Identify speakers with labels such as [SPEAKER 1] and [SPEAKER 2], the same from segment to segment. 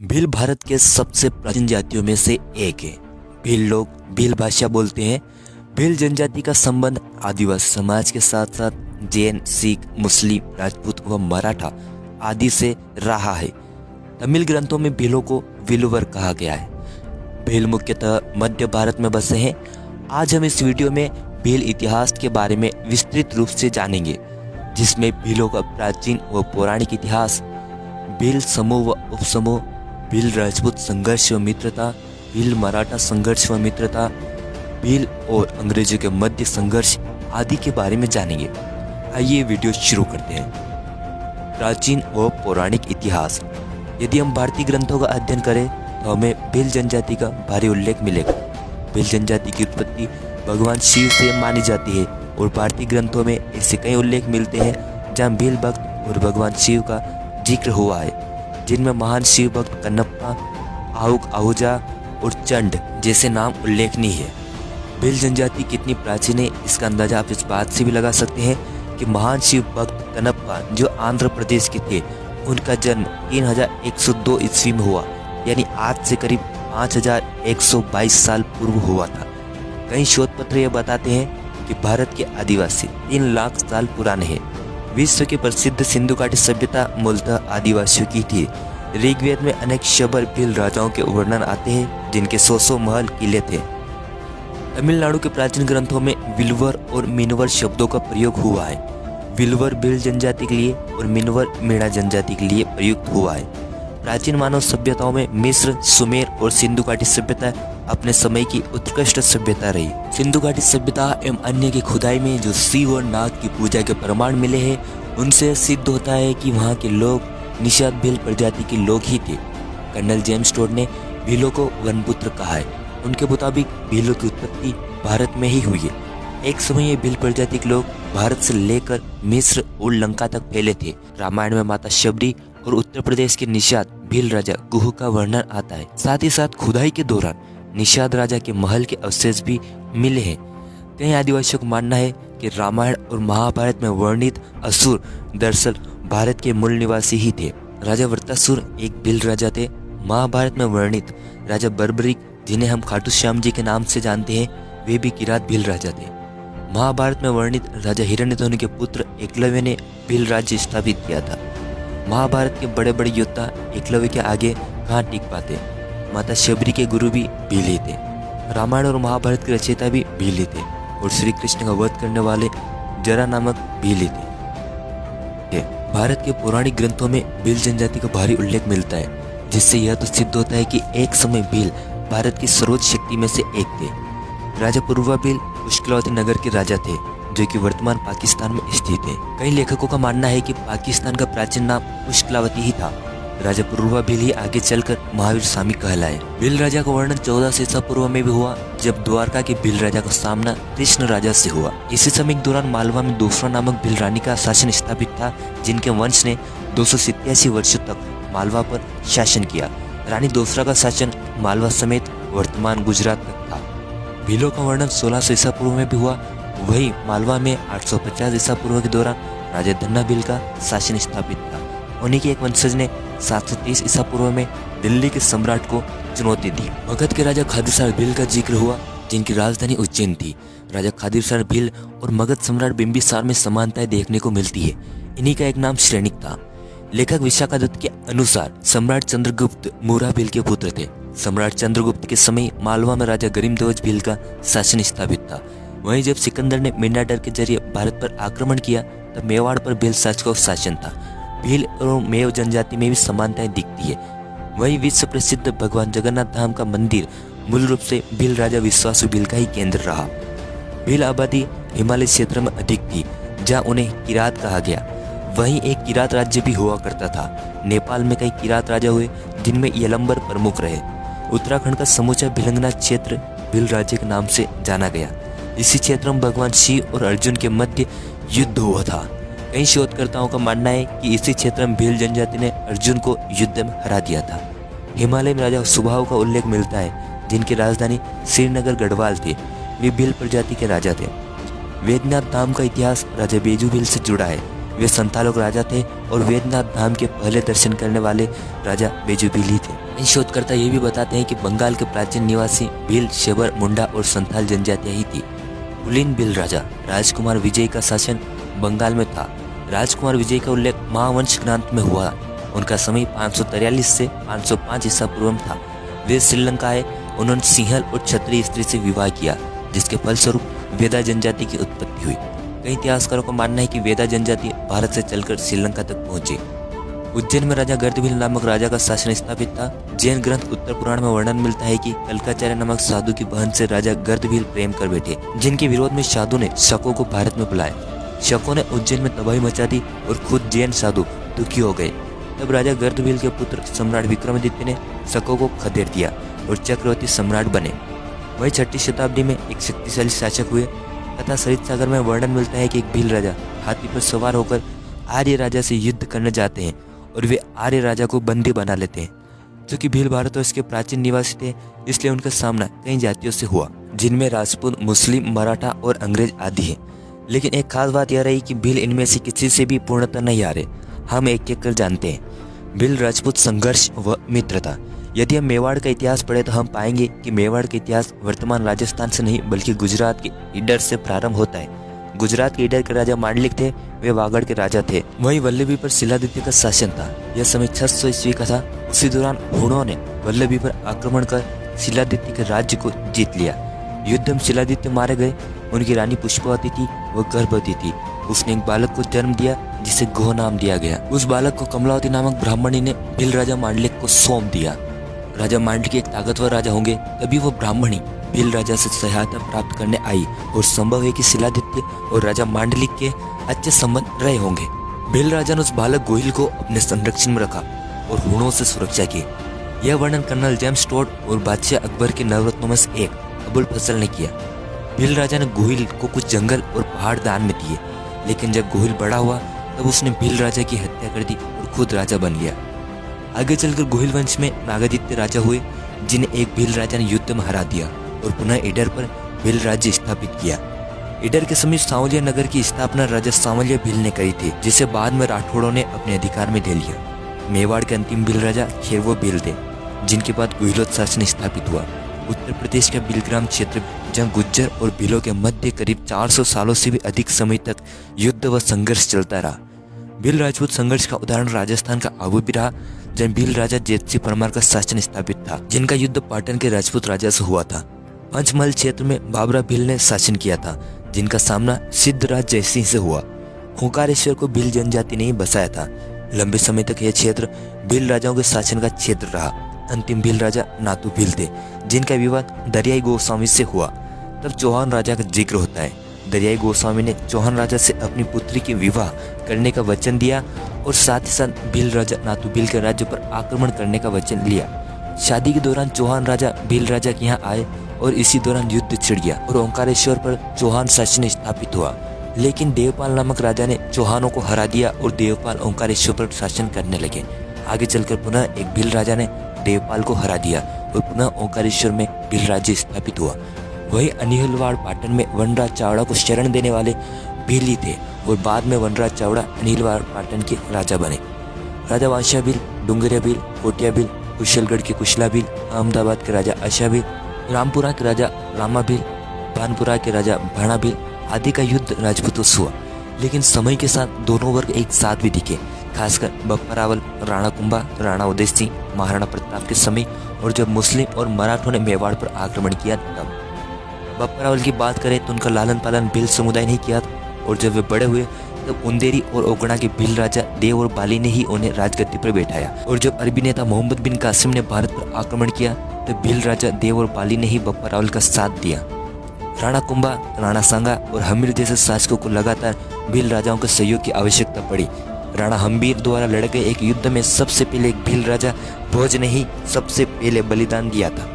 [SPEAKER 1] भील भारत के सबसे प्राचीन जातियों में से एक है। भील लोग भील भाषा बोलते हैं। भील जनजाति का संबंध आदिवासी समाज के साथ साथ जैन, सिख, मुस्लिम, राजपूत व मराठा आदि से रहा है। तमिल ग्रंथों में भीलों को विलुवर कहा गया है। भील मुख्यतः मध्य भारत में बसे हैं। आज हम इस वीडियो में भील इतिहास के बारे में विस्तृत रूप से जानेंगे, जिसमें भीलों का प्राचीन व पौराणिक इतिहास, भील समूह व उपसमूह, भील राजपूत संघर्ष व मित्रता, भील मराठा संघर्ष व मित्रता, भील और अंग्रेजों के मध्य संघर्ष आदि के बारे में जानेंगे। आइए वीडियो शुरू करते हैं। प्राचीन और पौराणिक इतिहास। यदि हम भारतीय ग्रंथों का अध्ययन करें तो हमें भील जनजाति का भारी उल्लेख मिलेगा। भील जनजाति की उत्पत्ति भगवान शिव से मानी जाती है और भारतीय ग्रंथों में ऐसे कई उल्लेख मिलते हैं जहाँ भील भक्त और भगवान शिव का जिक्र हुआ है, जिनमें महान शिव भक्त कन्नप्पा, आहुक आहूजा और चंड जैसे नाम उल्लेखनीय है। भील जनजाति कितनी प्राचीन है इसका अंदाजा आप इस बात से भी लगा सकते हैं कि महान शिव भक्त कन्नप्पा जो आंध्र प्रदेश के थे, उनका जन्म 3102 ईस्वी में हुआ, यानी आज से करीब 5122 साल पूर्व हुआ था। कई शोध पत्र यह बताते हैं कि भारत के आदिवासी 3 लाख साल पुराने हैं। विश्व की प्रसिद्ध सिंधु घाटी सभ्यता मूलतः आदिवासियों की थी। ऋग्वेद में अनेक शबर भील राजाओं के वर्णन आते हैं, जिनके 100 महल किले थे। तमिलनाडु के प्राचीन ग्रंथों में विलवर और मिनवर शब्दों का प्रयोग हुआ है। विलवर भील जनजाति के लिए और मिनवर मीणा जनजाति के लिए प्रयुक्त हुआ है। प्राचीन मानव सभ्यताओं में मिस्र, सुमेर और सिंधु घाटी सभ्यता अपने समय की उत्कृष्ट सभ्यता रही। सिंधु घाटी सभ्यता एवं अन्य की खुदाई में जो शिव और नाग की पूजा के प्रमाण मिले हैं, उनसे सिद्ध होता है कि वहाँ के लोग निषाद भील प्रजाति के लोग ही थे। कर्नल जेम्स टोड ने भीलों को वनपुत्र कहा है। उनके मुताबिक भीलों की उत्पत्ति भारत में ही हुई है। एक समय ये भील प्रजाति के लोग भारत से लेकर मिस्र और लंका तक फैले थे। रामायण में माता शबरी और उत्तर प्रदेश के निषाद भील राजा गुह का वर्णन आता है। साथ ही साथ खुदाई के दौरान निषाद राजा के महल के अवशेष भी मिले हैं। कई आदिवासियों का मानना है कि रामायण और महाभारत में वर्णित असुर दरअसल भारत के मूल निवासी ही थे। राजा वृत्रासुर एक भील राजा थे। महाभारत में वर्णित राजा बर्बरिक, जिन्हें हम खाटू श्याम जी के नाम से जानते हैं, वे भी किरात भील राजा थे। महाभारत में वर्णित राजा हिरण्यधनु के पुत्र एकलव्य ने भील राज्य स्थापित किया था। महाभारत के बड़े बड़े योद्धा एकलव्य के आगे कहाँ टिक पाते। माता शबरी के गुरु भी भील ही थे। रामायण और महाभारत के रचयिता भी भील ही थे और श्री कृष्ण का वध करने वाले जरा नामक भील ही थे। भारत के पौराणिक ग्रंथों में भील जनजाति का भारी उल्लेख मिलता है, जिससे यह तो सिद्ध होता है कि एक समय भील भारत की सर्वोच्च शक्ति में से एक थे। राजा पूर्वा भील पुष्कलावती नगर के राजा थे, जो कि वर्तमान पाकिस्तान में स्थित है। कई लेखकों का मानना है कि पाकिस्तान का प्राचीन नाम पुष्कलावती ही था। राजा पूर्वा भील ही आगे चलकर महावीर स्वामी कहलाए। भील राजा का वर्णन 1400 ईसा पूर्व में भी हुआ, जब द्वारका के भील राजा का सामना कृष्ण राजा से हुआ। इसी समय के दौरान मालवा में दूसरा नामक भील रानी का शासन स्थापित था, जिनके वंश ने 287 वर्षों तक मालवा पर शासन किया। रानी दूसरा का शासन मालवा समेत वर्तमान गुजरात तक था। भीलों का वर्णन 1600 ईसा पूर्व में भी हुआ। वही मालवा में 850 ईसा पूर्व के दौरान राजा धन्ना भील का शासन स्थापित था। उन्हीं के एक वंशज ने 730 ईसा पूर्व में दिल्ली के सम्राट को चुनौती दी। मगध के राजा खादीसर भील का जिक्र हुआ, जिनकी राजधानी उज्जैन थी। राजा खादीसर भील और मगध सम्राट बिंबिसार में समानताएं देखने को मिलती है। इन्हीं का एक नाम श्रेणिक था। लेखक विशाखादत्त के अनुसार सम्राट चंद्रगुप्त मूरा भील के पुत्र थे। सम्राट चंद्रगुप्त के समय मालवा में राजा गरिमध्वज भील का शासन स्थापित था। वहीं जब सिकंदर ने मिर्नाडर के जरिए भारत पर आक्रमण किया, तब मेवाड़ पर भील शासक का शासन था। भील और मेव जनजाति में भी समानताएं दिखती है। वहीं विश्व प्रसिद्ध भगवान जगन्नाथ धाम का मंदिर मूल रूप से भील राजा विश्वासु भील का ही केंद्र रहा। भील आबादी हिमालय क्षेत्र में अधिक थी, जहाँ उन्हें किरात कहा गया। वहीं एक किरात राज्य भी हुआ करता था। नेपाल में कई किरात राजा हुए, जिनमें यलंबर प्रमुख रहे। उत्तराखंड का समूचा भिलंगना क्षेत्र भील राज्य के नाम से जाना गया। इसी क्षेत्र में भगवान शिव और अर्जुन के मध्य युद्ध हुआ था। कई शोधकर्ताओं का मानना है कि इसी क्षेत्र में भील जनजाति ने अर्जुन को युद्ध में हरा दिया था। हिमालय में राजा सुबाहु का उल्लेख मिलता है, जिनकी राजधानी श्रीनगर गढ़वाल थी। वे भील प्रजाति के राजा थे। वेदनाथ धाम का इतिहास राजा बेजू भील से जुड़ा है। वे संथालों के राजा थे और वैद्यनाथ धाम के पहले दर्शन करने वाले राजा बेजू भील ही थे। इन शोधकर्ता ये भी बताते हैं कि बंगाल के प्राचीन निवासी भील, शबर, मुंडा और संथाल जनजातियां ही थी। कुलीन भील राजा राजकुमार विजय का शासन बंगाल में था। राजकुमार विजय का उल्लेख महावंश ग्रंथ में हुआ। उनका समय 543 से 505 ईसा पूर्व में था। वे श्रीलंका आए। उन्होंने सिंहल और क्षत्रिय स्त्री से विवाह किया, जिसके फलस्वरूप वेदा जनजाति की उत्पत्ति हुई। कई इतिहासकारों का मानना है कि वेदा जनजाति भारत से चलकर श्रीलंका तक पहुंची। उज्जैन में राजा गर्दभील नामक राजा का शासन स्थापित था। जैन ग्रंथ उत्तर पुराण में वर्णन मिलता है कि कल्काचार्य नामक साधु की बहन से राजा गर्दभील प्रेम कर बैठे, जिनके विरोध में साधु ने शकों को भारत में बुलाया। शकों ने उज्जैन में तबाही मचा दी और खुद जैन साधु दुखी हो गए। तब राजा गर्दभील के पुत्र सम्राट विक्रमादित्य ने शकों को खदेड़ दिया और चक्रवर्ती सम्राट बने। वही 6ठी शताब्दी में एक शक्तिशाली शासक हुए तथा सरित सागर में वर्णन मिलता है कि एक भील राजा हाथी पर सवार होकर आर्य राजा से युद्ध करने जाते हैं और वे आर्य राजा को बंदी बना लेते हैं। क्योंकि भील भारतवर्ष के प्राचीन निवासी थे, इसलिए उनका सामना कई जातियों से हुआ, जिनमें राजपूत, मुस्लिम, मराठा और अंग्रेज आदि हैं। लेकिन एक खास बात यह रही कि भील इनमें से किसी से भी पूर्णतः नहीं हारे। हम एक एक कर जानते हैं। भील राजपूत संघर्ष व मित्रता। यदि हम मेवाड़ का इतिहास पढ़े तो हम पाएंगे कि मेवाड़ का इतिहास वर्तमान राजस्थान से नहीं बल्कि गुजरात के ईडर से प्रारंभ होता है। गुजरात के ईडर के राजा मांडलिक थे, वे वागड़ के राजा थे। वहीं वल्लभी पर शिलादित्य का शासन था। यह समय 600 ईस्वी का था। उसी दौरान हुणों ने वल्लभी पर आक्रमण कर शिलादित्य के राज्य को जीत लिया। युद्ध में शिलादित्य मारे गए। उनकी रानी पुष्पवती थी, वह गर्भवती थी। उसने एक बालक को जन्म दिया जिसे गोह नाम दिया गया। उस बालक को कमलावती नामक ब्राह्मणी ने भील राजा मांडलिक को सौंप दिया। राजा मांडलिक एक ताकतवर राजा होंगे, तभी वो ब्राह्मणी भील राजा से सहायता प्राप्त करने आई और संभव है कि शिलादित्य और राजा मांडलिक के अच्छे संबंध रहे होंगे। भील राजा ने उस बालक गोहिल को अपने संरक्षण में रखा और हुणों से सुरक्षा की। यह वर्णन कर्नल जेम्स टोड और बादशाह अकबर के नवरत्नों में से एक अबुल फजल ने किया। भील राजा ने गोहिल को कुछ जंगल और पहाड़ दान में दिए, लेकिन जब गोहिल बड़ा हुआ तब उसने भील राजा की हत्या कर दी और खुद राजा बन गया। आगे चलकर गोहिल वंश में नागादित्य राजा हुए, जिन्हें एक भील राजा ने युद्ध में हरा दिया और पुनः ईडर पर भील राज्य स्थापित किया। ईडर के समीप सांवलिया नगर की स्थापना राजा सांवलिया भील ने करी थी, जिसे बाद में राठौड़ों ने अपने अधिकार में ले लिया। मेवाड़ के अंतिम भील राजा खेरवो भील थे, जिनके बाद गुहिलोत शासन स्थापित हुआ। उत्तर प्रदेश का बिलग्राम क्षेत्र, जहाँ गुज्जर और भीलों के मध्य करीब 400 सालों से भी अधिक समय तक युद्ध व संघर्ष चलता रहा। भील राजपूत संघर्ष का उदाहरण राजस्थान का आबू भी रहा, जहाँ भील राजा जेतसिंह परमार का शासन स्थापित था, जिनका युद्ध पाटन के राजपूत राजा से हुआ था। पंचमहल क्षेत्र में बाबरा भील ने शासन किया था, जिनका सामना सिद्धराज जयसिंह से हुआ। ओंकारेश्वर को भील जनजाति ने ही बसाया था। लंबे समय तक यह क्षेत्र भील राजाओं के शासन का क्षेत्र रहा। अंतिम भील राजा नातू भील थे, जिनका विवाद दरियाई गोस्वामी से हुआ। तब चौहान राजा का जिक्र होता है। दरियाई गोस्वामी ने चौहान राजा से अपनी पुत्री के विवाह करने का वचन दिया और साथ ही साथ भील राजा नातू भील के राज्य पर आक्रमण करने का वचन लिया। शादी के दौरान चौहान राजा भील राजा के यहाँ आए और इसी दौरान युद्ध छिड़ गया और ओंकारेश्वर पर चौहान शासन स्थापित हुआ। लेकिन देवपाल नामक राजा ने चौहानों को हरा दिया और देवपाल ओंकारेश्वर पर शासन करने लगे। आगे चलकर पुनः एक भील राजा ने देवपाल को हरा दिया और पुनः ओंकारेश्वर में भील राज्य स्थापित हुआ। वही अनिहिलवाड़ पाटन में वनराज चावड़ा को शरण देने वाले भील ही थे और बाद में वनराज चावड़ा अनिहिलवाड़ पाटन के राजा बने। राजा वांशा भील, डुंगरिया भील, कोटिया भील, कुशलगढ़ के कुशला भील, अहमदाबाद के राजा आशा भील, रामपुरा के राजा रामा भील, भानपुरा के राजा भाणा भील आदि का युद्ध राजपूतों से हुआ। लेकिन समय के साथ दोनों वर्ग एक साथ भी दिखे, खासकर बप्पा रावल, राणा कुंभा, राणा उदय सिंह, महाराणा प्रताप के समय और जब मुस्लिम और मराठों ने मेवाड़ पर आक्रमण किया तब। बप्पा रावल की बात करें तो उनका लालन पालन भील समुदाय ने किया और जब वे बड़े हुए तब उंदेरी और ओगड़ा के भील राजा देव और बाली ने ही उन्हें राजगद्दी पर बैठाया। और जब अरबी नेता मोहम्मद बिन कासिम ने भारत पर आक्रमण किया तब भील राजा देव और बाली ने ही बप्पा रावल का साथ दिया। राणा कुंभा, राणा सांगा और हमीर जैसे शासकों को लगातार भील राजाओं के सहयोग की आवश्यकता पड़ी। राणा हम्बीर द्वारा लड़े गए एक युद्ध में सबसे पहले एक भील राजा भोज ने ही सबसे पहले बलिदान दिया था।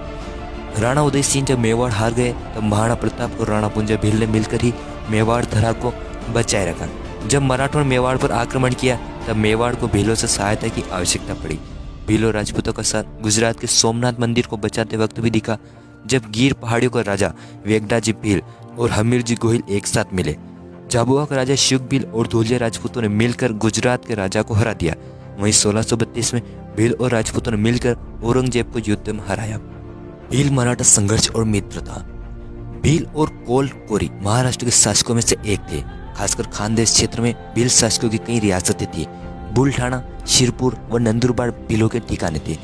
[SPEAKER 1] राणा उदय सिंह जब मेवाड़ हार गए तब महाराणा प्रताप और राणा पुंजा भील ने मिलकर ही मेवाड़ धरा को बचाए रखा। जब मराठों ने मेवाड़ पर आक्रमण किया तब मेवाड़ को भीलों से सहायता की आवश्यकता पड़ी। भीलों राजपूतों का साथ गुजरात के सोमनाथ मंदिर को बचाते वक्त भी दिखा, जब गिर पहाड़ियों का राजा वेगडाजी भील और हमीरजी गोहिल एक साथ मिले। झाबुआ का राजा शुक भील और धोलिया राजपूतों ने मिलकर गुजरात के राजा को हरा दिया। वहीं 1632 में भील और राजपूतों ने मिलकर औरंगजेब को युद्ध में हराया। भील मराठा संघर्ष और मित्र था। भील और कोल कोरी महाराष्ट्र के शासकों में से एक थे। खासकर खानदेश क्षेत्र में भील शासकों की कई रियासतें थी। बुलढाणा, शिरपुर व नंदुरबार भीलों के ठिकाने थे।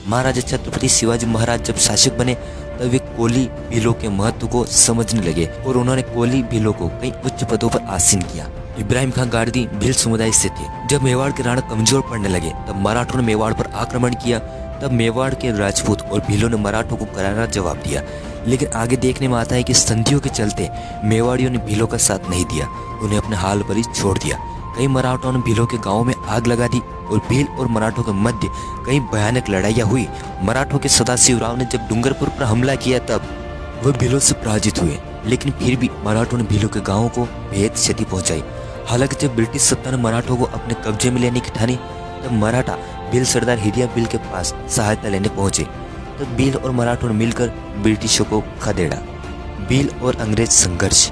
[SPEAKER 1] महाराजा छत्रपति शिवाजी महाराज जब शासक बने तब वे कोली भीलों के महत्व को समझने लगे और उन्होंने कोली भीलों को कई उच्च पदों पर आसीन किया। इब्राहिम खान गारदी भील समुदाय से थे। जब मेवाड़ के राणा कमजोर पड़ने लगे तब मराठों ने मेवाड़ पर आक्रमण किया। तब मेवाड़ के राजपूत और भीलों ने मराठों को करारा जवाब दिया। लेकिन आगे देखने में आता है कि संधियों के चलते मेवाड़ियों ने भीलों का साथ नहीं दिया, उन्हें अपने हाल पर ही छोड़ दिया। कई मराठों ने भीलों के गांवों में आग लगा दी और भील और मराठों के मध्य कई भयानक लड़ाइयाँ हुई। मराठों के सदाशिवराव ने जब डूंगरपुर पर हमला किया तब वह भीलों से पराजित हुए, लेकिन फिर भी मराठों ने भीलों के गांवों को बेहद क्षति पहुंचाई। हालांकि जब ब्रिटिश सत्ता ने मराठों को अपने कब्जे में लेने की ठानी तब मराठा भील सरदार हिरिया भील के पास सहायता लेने पहुंचे। तब भील और मराठों ने मिलकर ब्रिटिशों को खदेड़ा। भील और अंग्रेज संघर्ष।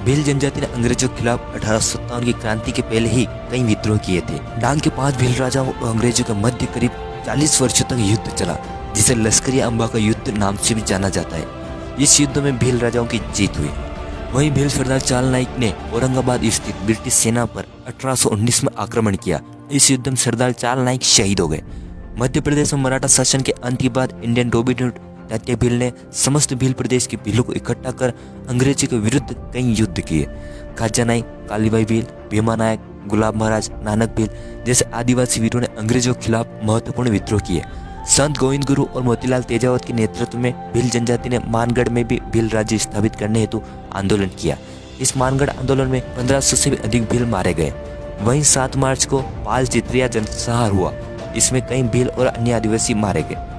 [SPEAKER 1] भील जनजाति ने अंग्रेजों के खिलाफ 1857 की क्रांति के पहले ही कई विद्रोह किए थे। डांग के 5 भील राजाओं और अंग्रेजों के मध्य करीब 40 वर्षों तक युद्ध चला, जिसे लश्करी अंबा का युद्ध नाम से भी जाना जाता है। इस युद्ध में भील राजाओं की जीत हुई। वहीं भील सरदार चाल नाइक ने औरंगाबाद स्थित ब्रिटिश सेना पर 1819 में आक्रमण किया। इस युद्ध में सरदार चाल नाइक शहीद हो गए। मध्य प्रदेश में मराठा शासन के अंत के बाद इंडियन डोमिनेट तात्या भील ने समस्त भील प्रदेश के भीलों को इकट्ठा कर अंग्रेजों के विरुद्ध कई युद्ध किए। खाजा नाइक, कालीबाई भील, भीमा नायक, गुलाब महाराज, नानक भील जैसे आदिवासी वीरों ने अंग्रेजों के खिलाफ महत्वपूर्ण विद्रोह किए। संत गोविंद गुरु और मोतीलाल तेजावत के नेतृत्व में भील जनजाति ने मानगढ़ में भी भील राज्य स्थापित करने हेतु आंदोलन किया। इस मानगढ़ आंदोलन में 1500 से भी अधिक भील मारे गए। वहीं 7 मार्च को पाल चित्रिया जनसंहार हुआ। इसमें कई भील और अन्य आदिवासी मारे गए।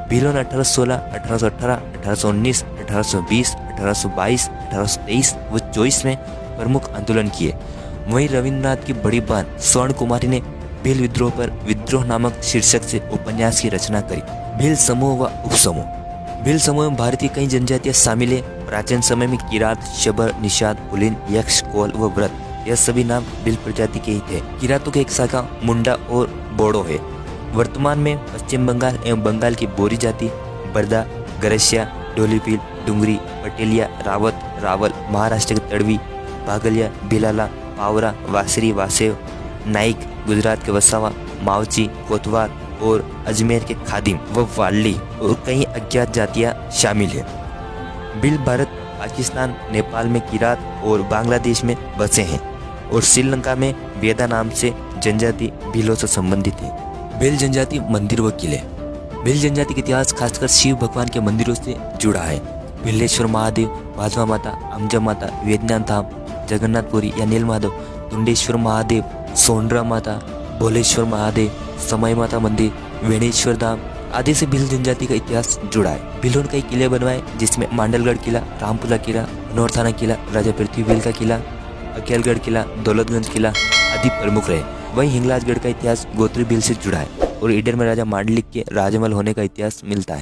[SPEAKER 1] भीलों ने 1816, 1818, 1819, 1820, 1822, 1823 व 24 में प्रमुख आंदोलन किए। वहीं रविंद्रनाथ की बड़ी बहन स्वर्ण कुमारी ने भील विद्रोह पर विद्रोह नामक शीर्षक से उपन्यास की रचना करी। भील समूह व उपसमूह। भील समूह में भारतीय कई जनजातियां शामिल है। प्राचीन समय में किरात, शबर, निषाद, पुलिन, यक्ष, कोल व व्रत यह सभी नाम भील प्रजाति के ही थे। किरातों की एक शाखा मुंडा और बोडो है। वर्तमान में पश्चिम बंगाल एवं बंगाल की बोरी जाति, बरदा, गरसिया, डोलीपील, डुंगरी, पटेलिया, रावत, रावल, महाराष्ट्र के तड़वी, बागलिया, बिलाला, पावरा, वासरी, वासेव, नाइक, गुजरात के वसावा, मावची, कोतवाल और अजमेर के खादिम व वाली और कई अज्ञात जातियां शामिल है। भील भारत, पाकिस्तान, नेपाल में किरात और बांग्लादेश में बसे हैं और श्रीलंका में वेदा नाम से जनजाति भीलों से संबंधित है। भील जनजाति मंदिर व किले। भील जनजाति का इतिहास खासकर शिव भगवान के मंदिरों से जुड़ा है। भिल्लेश्वर महादेव, भाजमा माता, अम्जा माता, वेदनाथ धाम, जगन्नाथपुरी या नील माधव, तुंडेश्वर महादेव, सोंडरा माता, भोलेश्वर महादेव, समय माता मंदिर, वेणेश्वर धाम आदि से भील जनजाति का इतिहास जुड़ा है। भीलों ने कई किले बनवाए जिसमें मांडलगढ़ किला, रामपुरा किला, नौरथाना किला, राजा पृथ्वी भील का किला, अकेलगढ़ किला, दौलतगंज किला आदि प्रमुख रहे। वहीं हिंगलाजगढ़ का इतिहास गोत्री भील से जुड़ा है और ईडर में राजा मांडलिक के राजमहल होने का इतिहास मिलता है।